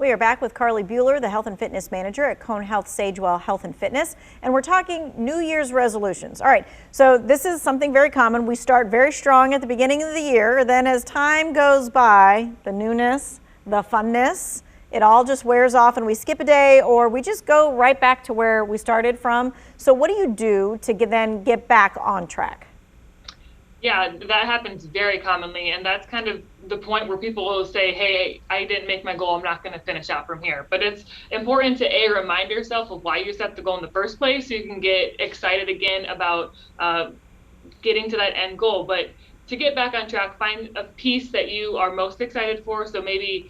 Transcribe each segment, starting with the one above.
We are back with Carly Buehler, the Health and Fitness Manager at Cone Health Sagewell Health and Fitness, and we're talking New Year's resolutions. All right, so this is something very common. We start very strong at the beginning of the year, then as time goes by, the newness, the funness, it all just wears off and we skip a day or we just go right back to where we started from. So what do you do to then get back on track? Yeah, that happens very commonly, and that's kind of the point where people will say, hey, I didn't make my goal, I'm not going to finish out from here. But it's important to remind yourself of why you set the goal in the first place so you can get excited again about getting to that end goal. But to get back on track, find a piece that you are most excited for. So maybe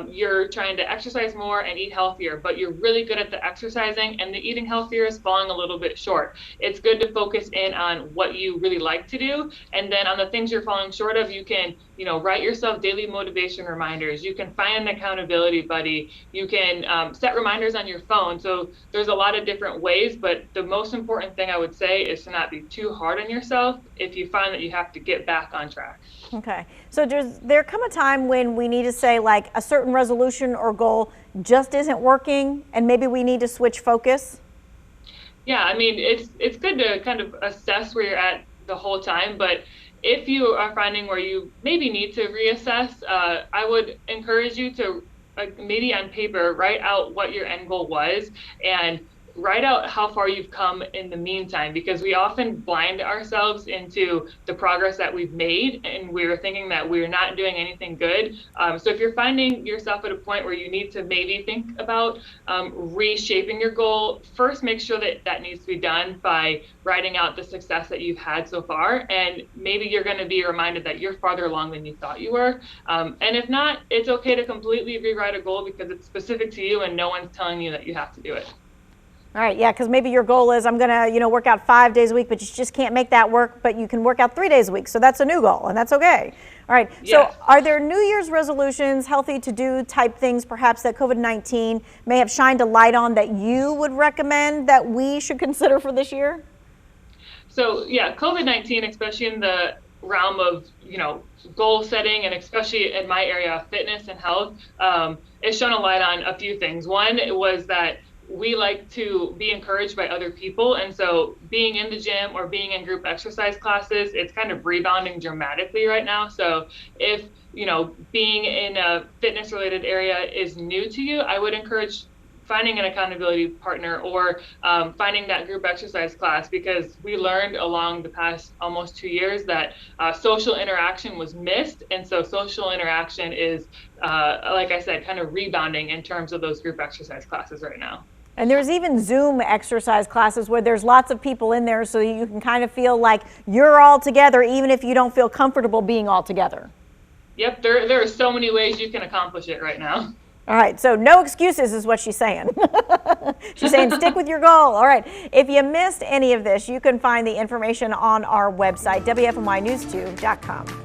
you're trying to exercise more and eat healthier, but you're really good at the exercising and the eating healthier is falling a little bit short. It's good to focus in on what you really like to do. And then on the things you're falling short of, you can, write yourself daily motivation reminders. You can find an accountability buddy. You can set reminders on your phone. So there's a lot of different ways, but the most important thing I would say is to not be too hard on yourself if you find that you have to get back on track. Okay, so does there come a time when we need to say like a certain resolution or goal just isn't working and maybe we need to switch focus? Yeah, I mean, it's good to kind of assess where you're at the whole time, but if you are finding where you maybe need to reassess, I would encourage you to maybe on paper write out what your end goal was and write out how far you've come in the meantime, because we often blind ourselves into the progress that we've made and we're thinking that we're not doing anything good. So if you're finding yourself at a point where you need to maybe think about reshaping your goal, first make sure that that needs to be done by writing out the success that you've had so far, and maybe you're going to be reminded that you're farther along than you thought you were. And if not, it's okay to completely rewrite a goal because it's specific to you and no one's telling you that you have to do it. All right, yeah, because maybe your goal is I'm going to, work out 5 days a week, but you just can't make that work, but you can work out 3 days a week. So that's a new goal, and that's okay. All right, yes. So are there New Year's resolutions, healthy to-do type things, perhaps that COVID-19 may have shined a light on that you would recommend that we should consider for this year? So yeah, COVID-19, especially in the realm of, goal setting, and especially in my area of fitness and health, it's shown a light on a few things. One was that we like to be encouraged by other people. And so being in the gym or being in group exercise classes, it's kind of rebounding dramatically right now. So if, being in a fitness related area is new to you, I would encourage finding an accountability partner or finding that group exercise class, because we learned along the past almost 2 years that social interaction was missed. And so social interaction is, like I said, kind of rebounding in terms of those group exercise classes right now. And there's even Zoom exercise classes where there's lots of people in there so you can kind of feel like you're all together even if you don't feel comfortable being all together. Yep, there are so many ways you can accomplish it right now. All right, so no excuses is what she's saying. She's saying stick with your goal. All right, if you missed any of this, you can find the information on our website, WFMYnews2.com.